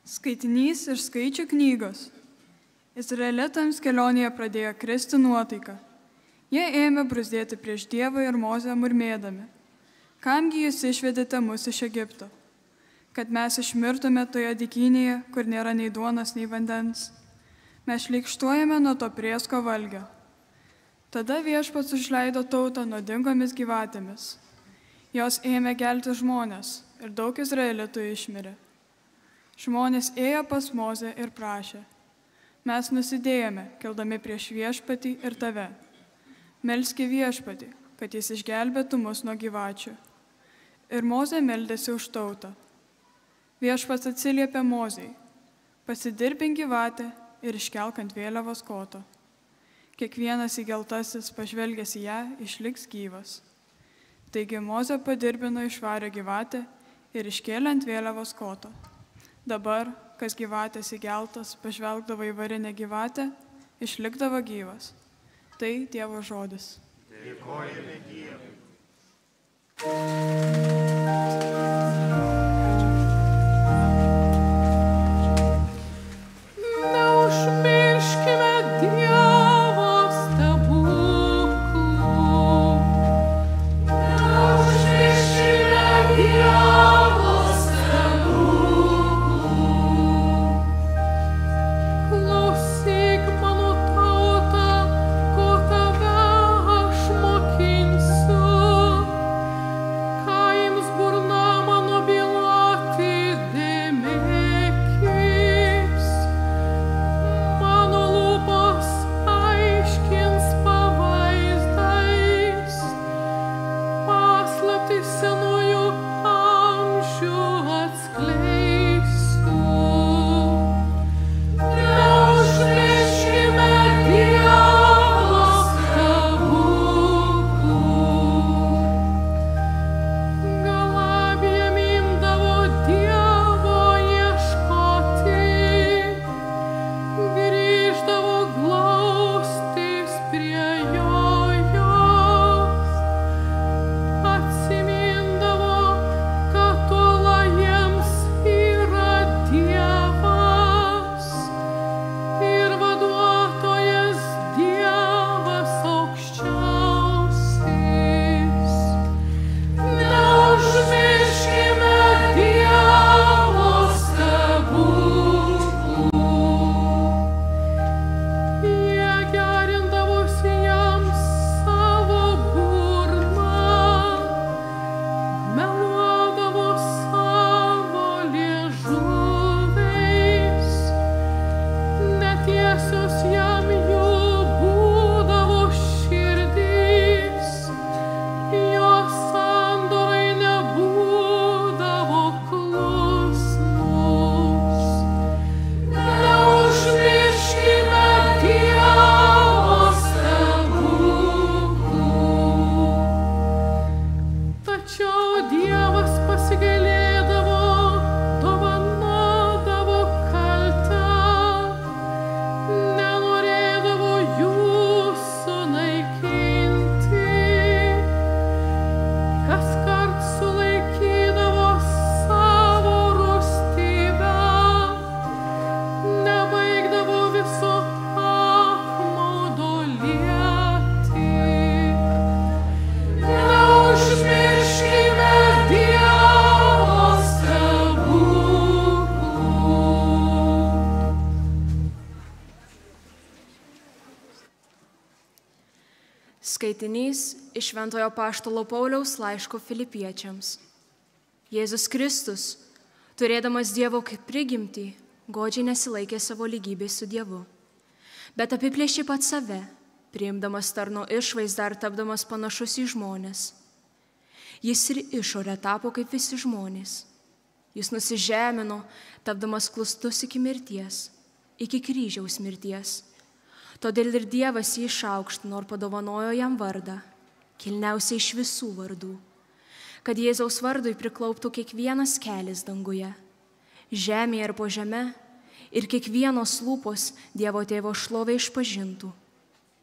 Skaitinys iš Skaičių knygos. Izraelitams kelionėje pradėjo kristi nuotaika. Jie ėmė bruzdėti prieš Dievą ir Mozę murmėdami: Kamgi jūs išvedėte mus iš Egipto? Kad mes išmirtume toje dykynėje, kur nėra nei duonos, nei vandens. Mes šleikštuojame nuo to priesko valgio. Tada Viešpats užleido tautą nuodingomis gyvatėmis. Jos ėmė gelti žmonės ir daug izraelitų išmirė. Žmonės ėjo pas Mozę ir prašė: Mes nusidėjome, keldami prieš Viešpatį ir tave. Melski Viešpatį, kad jis išgelbėtų mus nuo gyvačių. Ir Mozė meldėsi už tautą. Viešpats atsiliepė Mozei: Pasidirbink gyvatę ir iškelk ant vėliavos koto. Kiekvienas įgeltasis pažvelgęs į ją išliks gyvas. Taigi Mozė padirbino išvarę gyvatę ir iškėlė ant vėliavos koto. Dabar, kas gyvatės įgeltas, pažvelgdavo į varinę gyvatę, išlikdavo gyvas. Tai Dievo žodis. Dėkojame Dievui. Skaitinys iš Šventojo Apaštalo Pauliaus laiško Filipiečiams. Jėzus Kristus, turėdamas Dievo kaip prigimtį, godžiai nesilaikė savo lygybės su Dievu, bet apiplėšė pats save, priimdamas tarno išvaizdą ir tapdamas panašus į žmones. Jis ir išorę tapo kaip visi žmonės. Jis nusižemino, tapdamas klustus iki mirties, iki kryžiaus mirties. Todėl ir Dievas jį išaukštino ir padovanojo jam vardą, kilniausiai iš visų vardų, kad Jėzaus vardui priklauptų kiekvienas kelis danguje, žemėje ir po žeme, ir kiekvienos lūpos Dievo Tėvo šlovę išpažintų: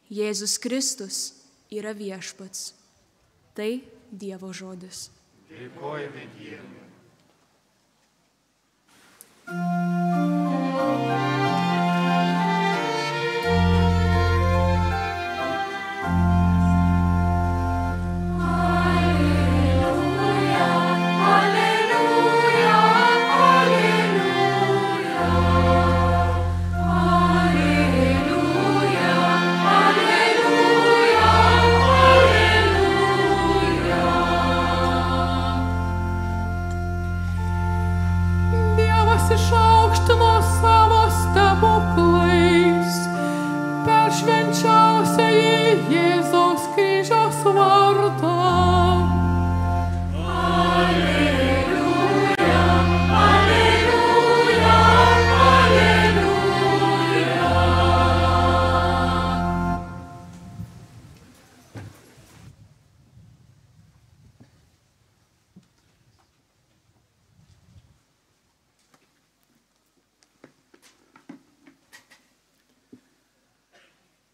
Jėzus Kristus yra viešpats. Tai Dievo žodis. Dėkojame Dievui. Jėzaus kryžiaus vardą. Alleluja, alleluja, alleluja.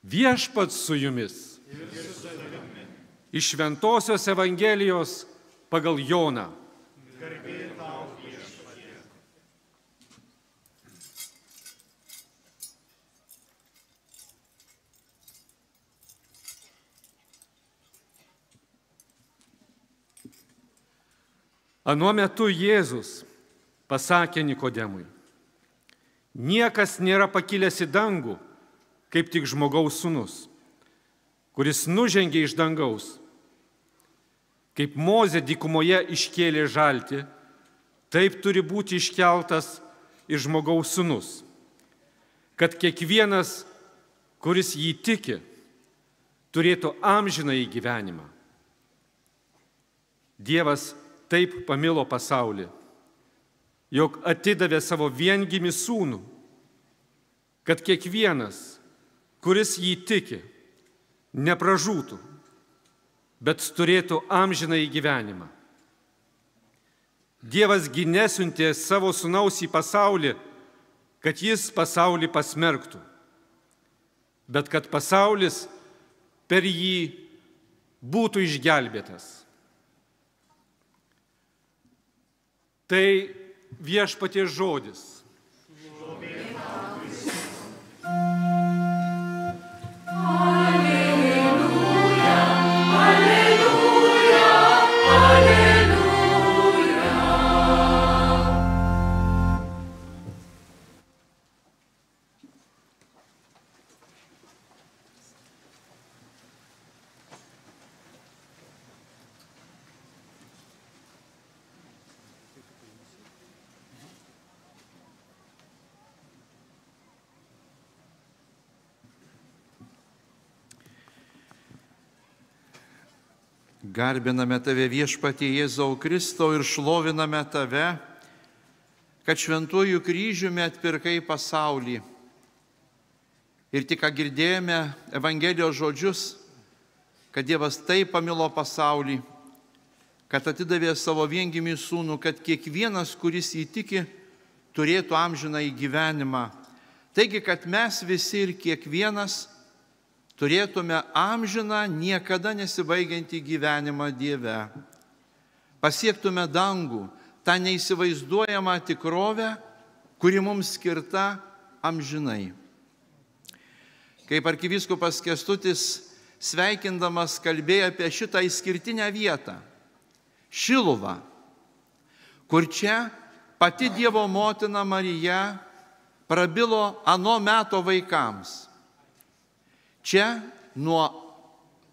Viešpats su jumis. Iš Šventosios Evangelijos pagal Joną. Anuo metu Jėzus pasakė Nikodemui: niekas nėra pakilęs į dangų, kaip tik žmogaus sūnus, kuris nužengė iš dangaus. Kaip Mozė dykumoje iškėlė žaltį, taip turi būti iškeltas ir žmogaus sūnus, kad kiekvienas, kuris jį tiki, turėtų amžinąjį gyvenimą. Dievas taip pamilo pasaulį, jog atidavė savo viengimį sūnų, kad kiekvienas, kuris jį tiki, nepražūtų, bet turėtų amžinąjį gyvenimą. Dievas gi nesiuntė savo sūnaus į pasaulį, kad jis pasaulį pasmerktų, bet kad pasaulis per jį būtų išgelbėtas. Tai viešpaties žodis. Garbiname Tave, Viešpatie Jėzau Kristau, ir šloviname Tave, kad šventuoju kryžiumi atpirkai pasaulį. Ir tik ką girdėjome Evangelijos žodžius, kad Dievas taip pamilo pasaulį, kad atidavė savo viengimį sūnų, kad kiekvienas, kuris jį tiki, turėtų amžinąjį gyvenimą. Taigi, kad mes visi ir kiekvienas turėtume amžiną, niekada nesibaigiantį gyvenimą Dieve. Pasiektume dangų, tą neįsivaizduojamą tikrovę, kuri mums skirta amžinai. Kaip arkivyskupas Kęstutis sveikindamas kalbėjo apie šitą išskirtinę vietą, Šiluvą, kur čia pati Dievo motina Marija prabilo ano meto vaikams. Čia nuo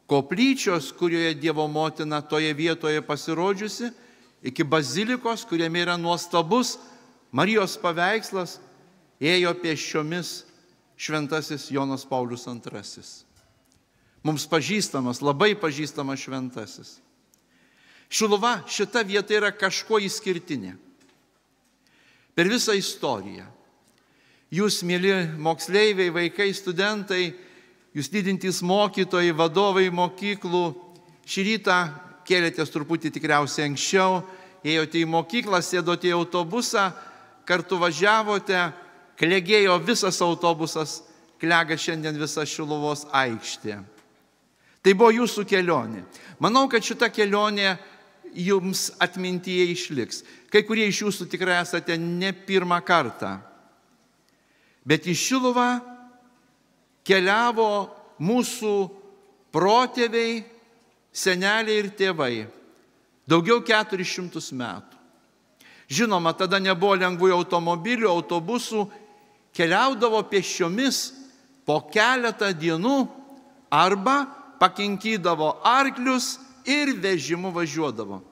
koplyčios, kurioje Dievo motina toje vietoje pasirodžiusi, iki bazilikos, kuriame yra nuostabus Marijos paveikslas, ėjo pėsčiomis šventasis Jonas Paulius II. Mums pažįstamas, labai pažįstamas šventasis. Šiluva, šita vieta yra kažko išskirtinė. Per visą istoriją. Jūs, mėly moksleiviai, vaikai, studentai, jūs didintys mokytojai, vadovai mokyklų, šį rytą kėlėtės truputį tikriausiai anksčiau, ėjote į mokyklą, sėdote į autobusą, kartu važiavote, klegėjo visas autobusas, klega šiandien visa Šiluvos aikštė. Tai buvo jūsų kelionė. Manau, kad šita kelionė jums atmintyje išliks. Kai kurie iš jūsų tikrai esate ne pirmą kartą. Bet į Šiluvą keliavo mūsų protėviai, seneliai ir tėvai. Daugiau 400 metų. Žinoma, tada nebuvo lengvųjų automobilių, autobusų, keliaudavo pėsčiomis po keletą dienų arba pakinkydavo arklius ir vežimu važiuodavo.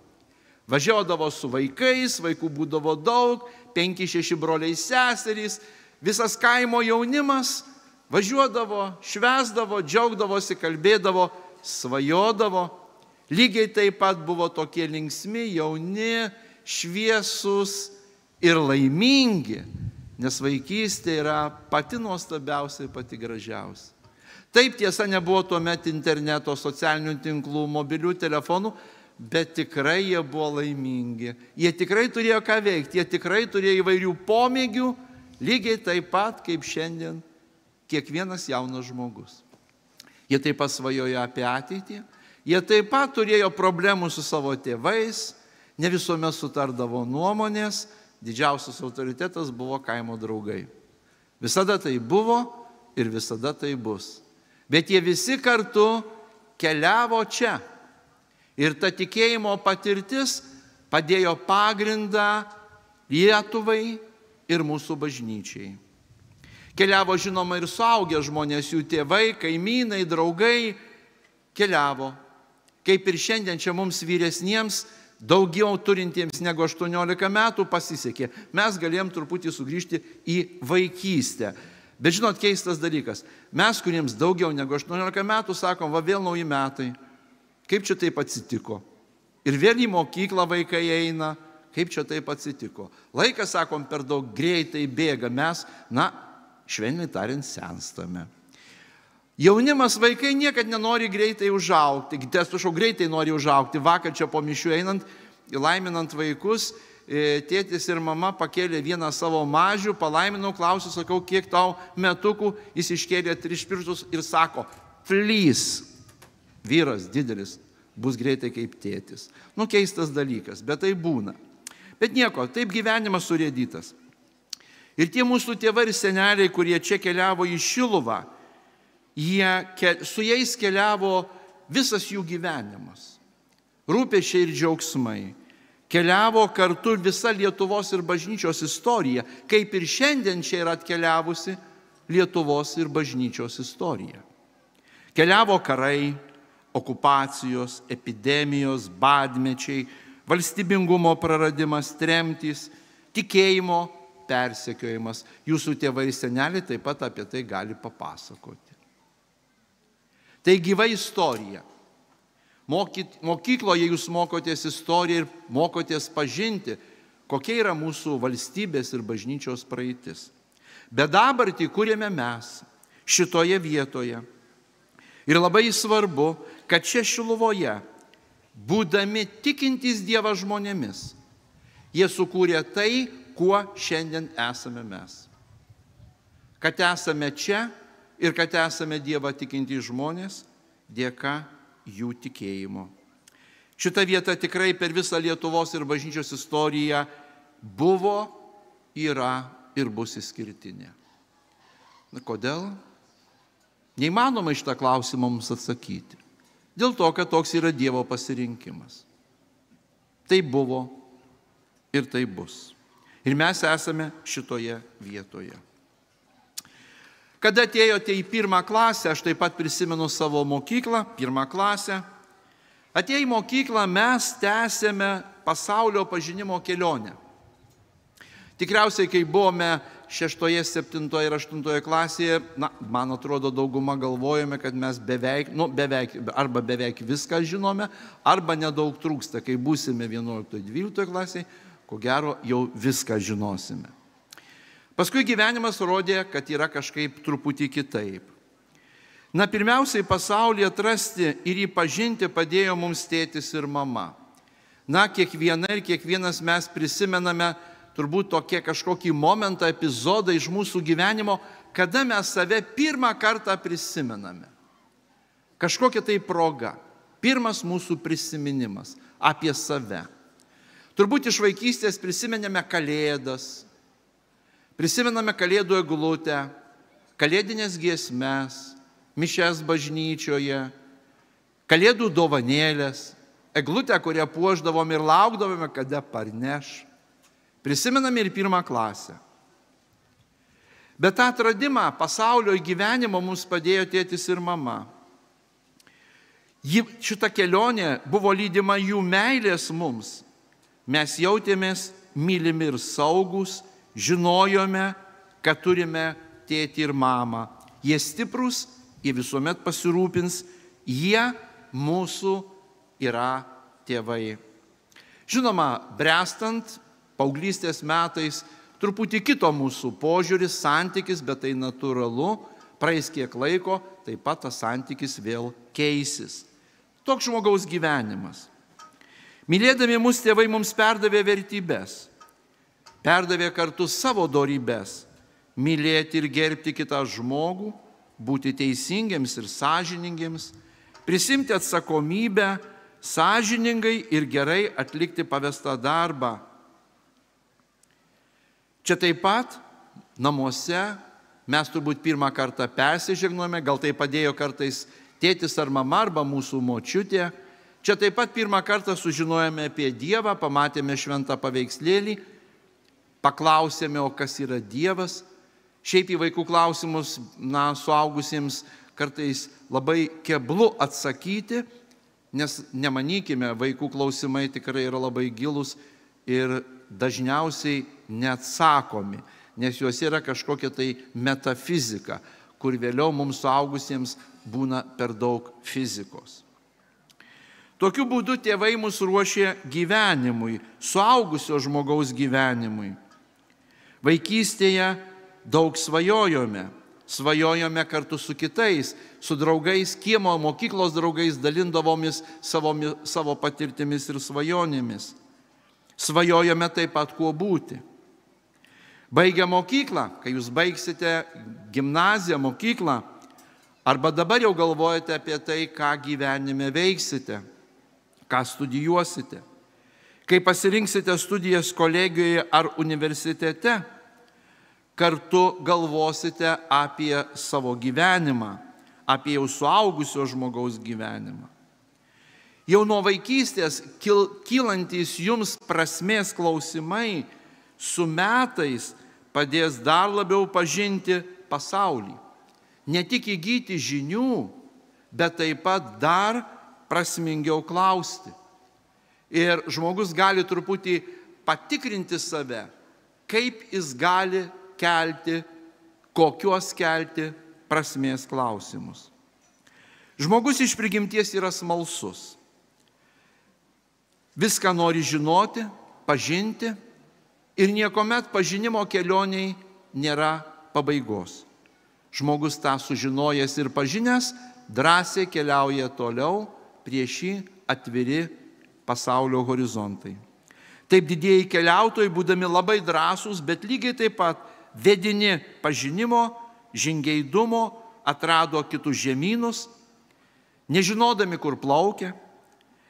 Važiuodavo su vaikais, vaikų būdavo daug, 5-6 broliai seserys, visas kaimo jaunimas Važiuodavo, švęsdavo, džiaugdavosi, kalbėdavo, svajodavo. Lygiai taip pat buvo tokie linksmi, jauni, šviesūs ir laimingi, nes vaikystė yra pati nuostabiausia ir pati gražiausia. Taip, tiesa, nebuvo tuomet interneto, socialinių tinklų, mobilių telefonų, bet tikrai jie buvo laimingi. Jie tikrai turėjo ką veikti, jie tikrai turėjo įvairių pomėgių, lygiai taip pat kaip šiandien kiekvienas jaunas žmogus. Jie taip pat svajojo apie ateitį, jie taip pat turėjo problemų su savo tėvais, ne visuomet sutardavo nuomonės, didžiausias autoritetas buvo kaimo draugai. Visada tai buvo ir visada tai bus. Bet jie visi kartu keliavo čia. Ir ta tikėjimo patirtis padėjo pagrindą Lietuvai ir mūsų bažnyčiai. Keliavo, žinoma, ir suaugę žmonės, jų tėvai, kaimynai, draugai keliavo. Kaip ir šiandien čia mums vyresniems, daugiau turintiems negu 18 metų pasisekė. Mes galėjom truputį sugrįžti į vaikystę. Bet žinot, keistas dalykas. Mes, kuriems daugiau negu 18 metų, sakom, va vėl nauji metai. Kaip čia taip atsitiko? Ir vėl į mokyklą vaikai eina. Kaip čia taip atsitiko? Laikas, sakom, per daug greitai bėga. Mes, švelniai tariant, senstame. Jaunimas, vaikai niekad nenori greitai užaugti. Greitai nori užaugti. Vakar čia po mišių einant, laiminant vaikus, tėtis ir mama pakėlė vieną savo mažių, palaiminau, klausiu, sakau, kiek tau metukų, jis iškėlė 3 pirštus ir sako, flys, vyras didelis, bus greitai kaip tėtis. Keistas dalykas, bet tai būna. Bet nieko, taip gyvenimas surėdytas. Ir tie mūsų tėvai ir seneliai, kurie čia keliavo į Šiluvą, su jais keliavo visas jų gyvenimas. Rūpesčiai ir džiaugsmai. Keliavo kartu visa Lietuvos ir bažnyčios istorija, kaip ir šiandien čia yra atkeliavusi Lietuvos ir bažnyčios istorija. Keliavo karai, okupacijos, epidemijos, badmečiai, valstybingumo praradimas, tremtys, tikėjimo persekiojimas. Jūsų tėvai ir seneliai taip pat apie tai gali papasakoti. Tai gyva istorija. Mokykloje jūs mokotės istoriją ir mokotės pažinti, kokia yra mūsų valstybės ir bažnyčios praeitis. Bet dabartį kūrėme mes šitoje vietoje. Ir labai svarbu, kad čia Šiluvoje, būdami tikintys Dievą žmonėmis, jie sukūrė tai, kuo šiandien esame mes. Kad esame čia ir kad esame Dievą tikintys žmonės dėka jų tikėjimo. Šita vieta tikrai per visą Lietuvos ir bažnyčios istoriją buvo, yra ir bus išskirtinė. Kodėl? Neįmanoma iš tą klausimą mums atsakyti. Dėl to, kad toks yra Dievo pasirinkimas. Tai buvo ir tai bus. Ir mes esame šitoje vietoje. Kada atėjote į 1 klasę, aš taip pat prisimenu savo mokyklą, 1 klasę. Atėję į mokyklą mes tęsėme pasaulio pažinimo kelionę. Tikriausiai, kai buvome 6, 7 ir 8 klasėje, man atrodo, dauguma galvojame, kad mes beveik viską žinome, arba nedaug trūksta. Kai būsime 11, 12 klasėje, ko gero jau viską žinosime. Paskui gyvenimas rodė, kad yra kažkaip truputį kitaip. Pirmiausiai pasaulį atrasti ir jį pažinti padėjo mums tėtis ir mama. Kiekviena ir kiekvienas mes prisimename turbūt tokie kažkokį momentą, epizodą iš mūsų gyvenimo, kada mes save pirmą kartą prisimename. Kažkokia tai proga. Pirmas mūsų prisiminimas apie save. Turbūt iš vaikystės prisimename Kalėdas, prisimename Kalėdų eglutę, kalėdinės giesmes, mišias bažnyčioje, Kalėdų dovanėlės, eglutę, kurią puošdavom ir laukdavome, kada parneš. Prisimename ir 1 klasę. Bet tą atradimą pasaulio gyvenimo mums padėjo tėtis ir mama. Šita kelionė buvo lydima jų meilės mums. Mes jautėmės mylimi ir saugus, žinojome, kad turime tėtį ir mamą. Jie stiprus, jie visuomet pasirūpins, jie mūsų yra tėvai. Žinoma, brestant, paauglystės metais, truputį kito mūsų požiūris, santykis, bet tai natūralu, praeis kiek laiko, taip pat tas santykis vėl keisis. Toks žmogaus gyvenimas. Mylėdami mus tėvai mums perdavė vertybės, perdavė kartu savo dorybės, mylėti ir gerbti kitą žmogų, būti teisingiams ir sąžiningiems, prisimti atsakomybę, sąžiningai ir gerai atlikti pavestą darbą. Čia taip pat namuose mes turbūt pirmą kartą persižegnojame, gal tai padėjo kartais tėtis ar mama arba mūsų močiutė. Čia taip pat pirmą kartą sužinojame apie Dievą, pamatėme šventą paveikslėlį, paklausėme, o kas yra Dievas. Šiaip į vaikų klausimus, suaugusiems kartais labai keblu atsakyti, nes nemanykime, vaikų klausimai tikrai yra labai gilūs ir dažniausiai neatsakomi, nes juose yra kažkokia tai metafizika, kur vėliau mums suaugusiems būna per daug fizikos. Tokiu būdu tėvai mus ruošė gyvenimui, suaugusio žmogaus gyvenimui. Vaikystėje daug svajojome. Svajojome kartu su kitais, su draugais, kiemo mokyklos draugais dalindavomis savo patirtimis ir svajonėmis. Svajojome taip pat, kuo būti. Baigę mokyklą, kai jūs baigsite gimnaziją, mokyklą, arba dabar jau galvojate apie tai, ką gyvenime veiksite, ką studijuosite, kai pasirinksite studijas kolegijoje ar universitete, kartu galvosite apie savo gyvenimą, apie jau suaugusio žmogaus gyvenimą. Jau nuo vaikystės kylantys jums prasmės klausimai su metais padės dar labiau pažinti pasaulį. Ne tik įgyti žinių, bet taip pat dar prasmingiau klausti. Ir žmogus gali truputį patikrinti save, kaip jis gali kelti, kokios kelti prasmės klausimus. Žmogus iš prigimties yra smalsus. Viską nori žinoti, pažinti ir niekuomet pažinimo kelioniai nėra pabaigos. Žmogus tą sužinojęs ir pažinęs drąsiai keliauja toliau, prieš jį atviri pasaulio horizontai. Taip didieji keliautojai, būdami labai drąsūs, bet lygiai taip pat vedini pažinimo, žingeidumo, atrado kitus žemynus, nežinodami, kur plaukia,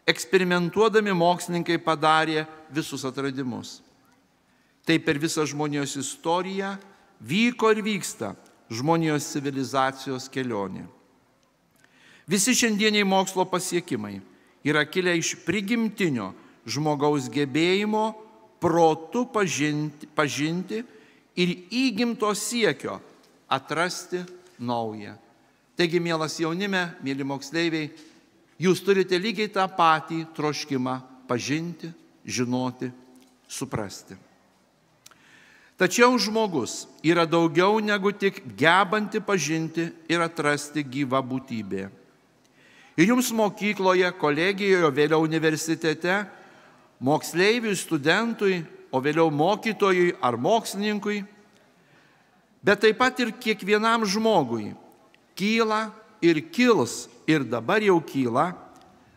eksperimentuodami mokslininkai padarė visus atradimus. Tai per visą žmonijos istoriją vyko ir vyksta žmonijos civilizacijos kelionė. Visi šiandieniai mokslo pasiekimai yra kilę iš prigimtinio žmogaus gebėjimo protu pažinti ir įgimto siekio atrasti naują. Taigi, mielas jaunime, mėly moksleiviai, jūs turite lygiai tą patį troškimą pažinti, žinoti, suprasti. Tačiau žmogus yra daugiau negu tik gebanti pažinti ir atrasti gyvą būtybę. Ir jums mokykloje, kolegijoje, vėliau universitete, moksleiviui, studentui, o vėliau mokytojui ar mokslininkui, bet taip pat ir kiekvienam žmogui kyla ir kils, ir dabar jau kyla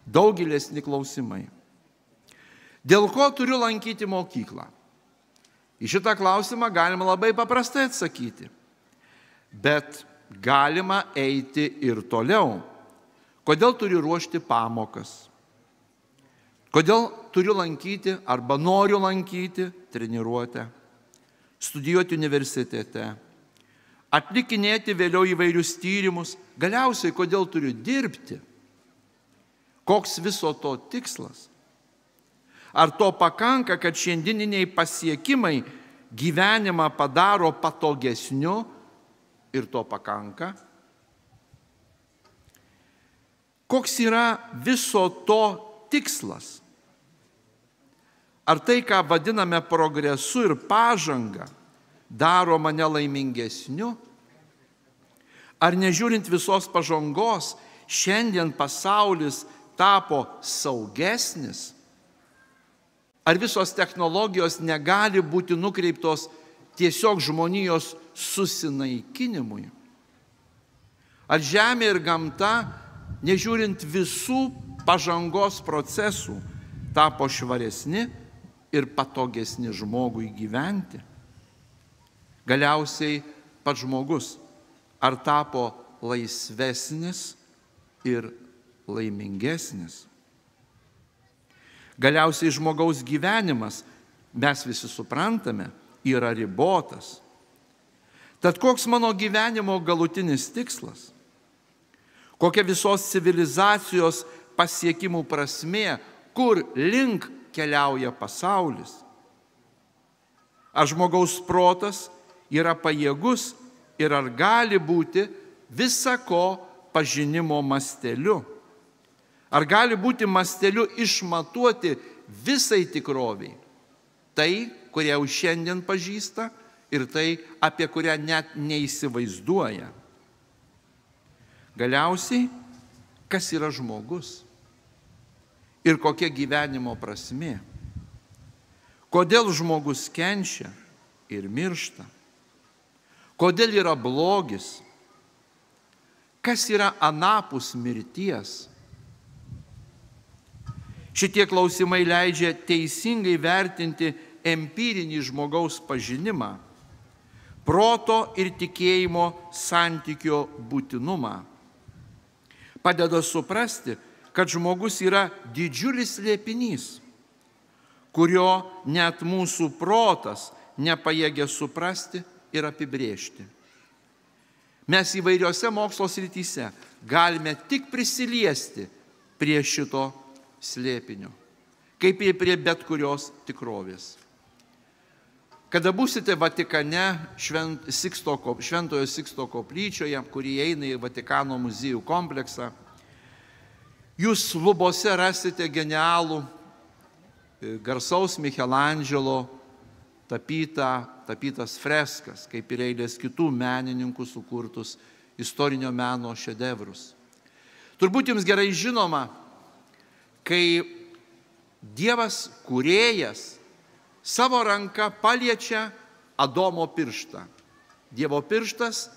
daugelesni klausimai. Dėl ko turiu lankyti mokyklą? Į šitą klausimą galima labai paprastai atsakyti, bet galima eiti ir toliau. Kodėl turiu ruošti pamokas? Kodėl turiu lankyti arba noriu lankyti treniruotę, studijuoti universitete, atlikinėti vėliau įvairius tyrimus, galiausiai kodėl turiu dirbti? Koks viso to tikslas? Ar to pakanka, kad šiandieniniai pasiekimai gyvenimą padaro patogesniu ir to pakanka? Koks yra viso to tikslas? Ar tai, ką vadiname progresu ir pažanga, daro mane laimingesniu? Ar nežiūrint visos pažangos, šiandien pasaulis tapo saugesnis? Ar visos technologijos negali būti nukreiptos tiesiog žmonijos susinaikinimui? Ar žemė ir gamta, nežiūrint visų pažangos procesų, tapo švaresni ir patogesni žmogui gyventi? Galiausiai pats žmogus, ar tapo laisvesnis ir laimingesnis? Galiausiai žmogaus gyvenimas, mes visi suprantame, yra ribotas. Tad koks mano gyvenimo galutinis tikslas? Kokia visos civilizacijos pasiekimų prasmė, kur link keliauja pasaulis? Ar žmogaus protas yra pajėgus ir ar gali būti visako pažinimo masteliu? Ar gali būti masteliu išmatuoti visai tikroviai? Tai, kurią jau šiandien pažįsta ir tai, apie kurią net neįsivaizduoja. Galiausiai, kas yra žmogus? Ir kokia gyvenimo prasmė? Kodėl žmogus kenčia ir miršta? Kodėl yra blogis? Kas yra anapus mirties? Šitie klausimai leidžia teisingai vertinti empirinį žmogaus pažinimą, proto ir tikėjimo santykio būtinumą. Padeda suprasti, kad žmogus yra didžiulis slėpinys, kurio net mūsų protas nepajėgia suprasti ir apibrėžti. Mes įvairiose mokslo srityse galime tik prisiliesti prie šito slėpinio, kaip ir prie bet kurios tikrovės. Kada būsite Vatikane, Šventojo Siksto koplyčioje, kuri įeina į Vatikano muziejų kompleksą, jūs lubose rasite genialų garsaus Michelangelo tapytas freskas, kaip ir eilės kitų menininkų sukurtus istorinio meno šedevrus. Turbūt jums gerai žinoma, kai Dievas kūrėjas savo ranka paliečia Adomo pirštą. Dievo pirštas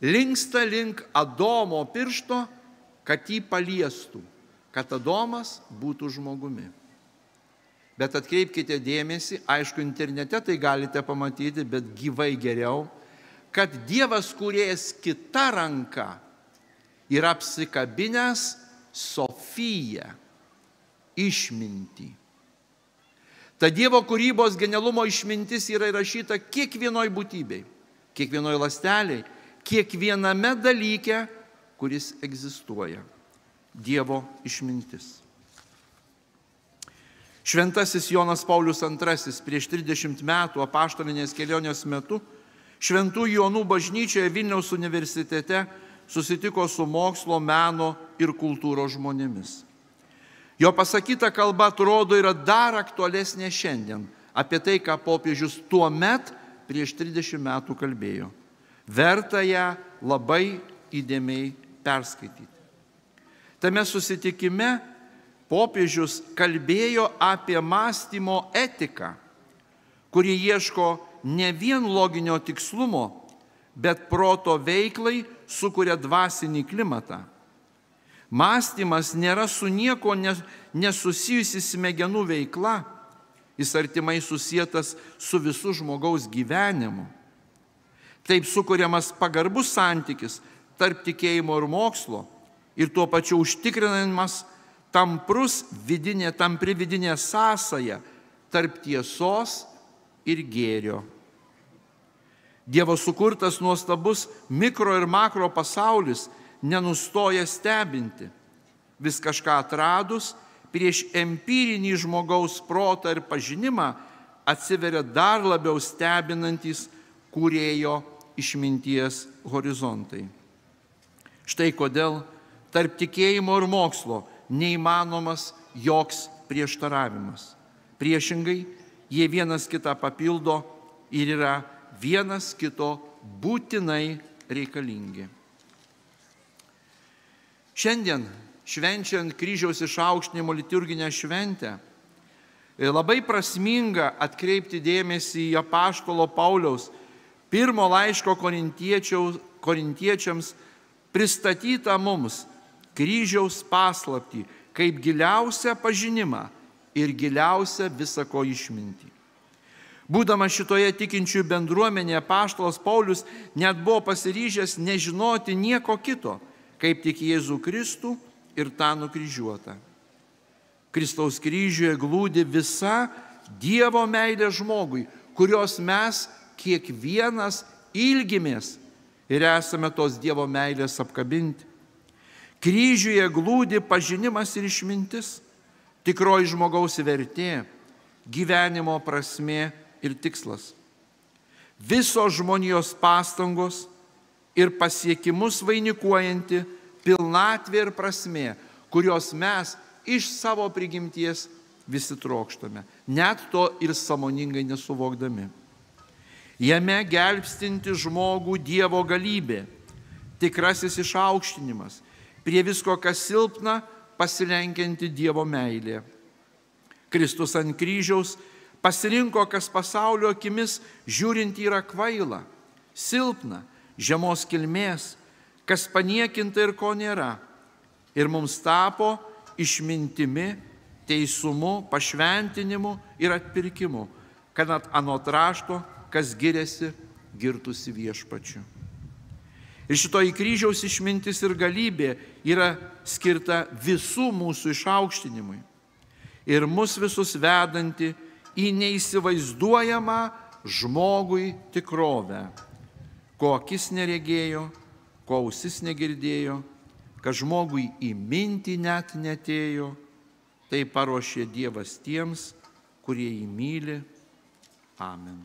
linksta link Adomo piršto, kad jį paliestų, kad Adomas būtų žmogumi. Bet atkreipkite dėmesį, aišku, internete tai galite pamatyti, bet gyvai geriau, kad Dievas kūrėjas kita ranka yra apsikabinęs Sofiją, išmintį. Ta Dievo kūrybos genialumo išmintis yra įrašyta kiekvienoj būtybei, kiekvienoj ląsteliai, kiekviename dalyke, kuris egzistuoja. Dievo išmintis. Šventasis Jonas Paulius II prieš 30 metų apaštalinės kelionės metu Šventų Jonų bažnyčioje Vilniaus universitete susitiko su mokslo, meno ir kultūros žmonėmis. Jo pasakyta kalba, atrodo, yra dar aktualesnė šiandien apie tai, ką popiežius tuo met prieš 30 metų kalbėjo. Verta ją labai įdėmiai perskaityti. Tame susitikime popiežius kalbėjo apie mąstymo etiką, kuri ieško ne vien loginio tikslumo, bet proto veiklai sukuria dvasinį klimatą. Mąstymas nėra su nieko nesusijusi smegenų veikla, jis artimai susietas su visų žmogaus gyvenimu. Taip sukuriamas pagarbus santykis tarp tikėjimo ir mokslo ir tuo pačiu užtikrinamas tampri vidinė sąsaja tarp tiesos ir gėrio. Dievo sukurtas nuostabus mikro ir makro pasaulis nenustoja stebinti. Vis kažką atradus, prieš empirinį žmogaus protą ir pažinimą atsiveria dar labiau stebinantis kūrėjo išminties horizontai. Štai kodėl tarp tikėjimo ir mokslo neįmanomas joks prieštaravimas. Priešingai, jie vienas kitą papildo ir yra vienas kito būtinai reikalingi. Šiandien, švenčiant kryžiaus išaukštinimo liturginę šventę, labai prasminga atkreipti dėmesį į apaštalo Pauliaus pirmo laiško korintiečiams pristatytą mums kryžiaus paslaptį kaip giliausią pažinimą ir giliausią visako išmintį. Būdamas šitoje tikinčiųjų bendruomenėje, apaštalas Paulius net buvo pasiryžęs nežinoti nieko kito, kaip tik Jėzų Kristų ir tą nukryžiuotą. Kristaus kryžiuje glūdi visa Dievo meilė žmogui, kurios mes kiekvienas ilgimės ir esame tos Dievo meilės apkabinti. Kryžiuje glūdi pažinimas ir išmintis, tikroji žmogaus vertė, gyvenimo prasmė ir tikslas. Visos žmonijos pastangos ir pasiekimus vainikuojanti pilnatvė ir prasmė, kurios mes iš savo prigimties visi trokštame, net to ir sąmoningai nesuvokdami. Jame gelbstinti žmogų Dievo galybė, tikrasis išaukštinimas, prie visko, kas silpna, pasilenkianti Dievo meilė. Kristus ant kryžiaus pasirinko, kas pasaulio akimis žiūrint yra kvaila, silpna, žemos kilmės, kas paniekinta ir ko nėra. Ir mums tapo išmintimi, teisumu, pašventinimu ir atpirkimu, kad anot rašto, kas giriasi, girtųsi viešpačiu. Ir šitoji kryžiaus išmintis ir galybė yra skirta visų mūsų išaukštinimui. Ir mus visus vedanti į neįsivaizduojamą žmogui tikrovę, ko akis neregėjo, ko ausis negirdėjo, kad žmogui į mintį net netėjo, tai paruošė Dievas tiems, kurie jį myli. Amen.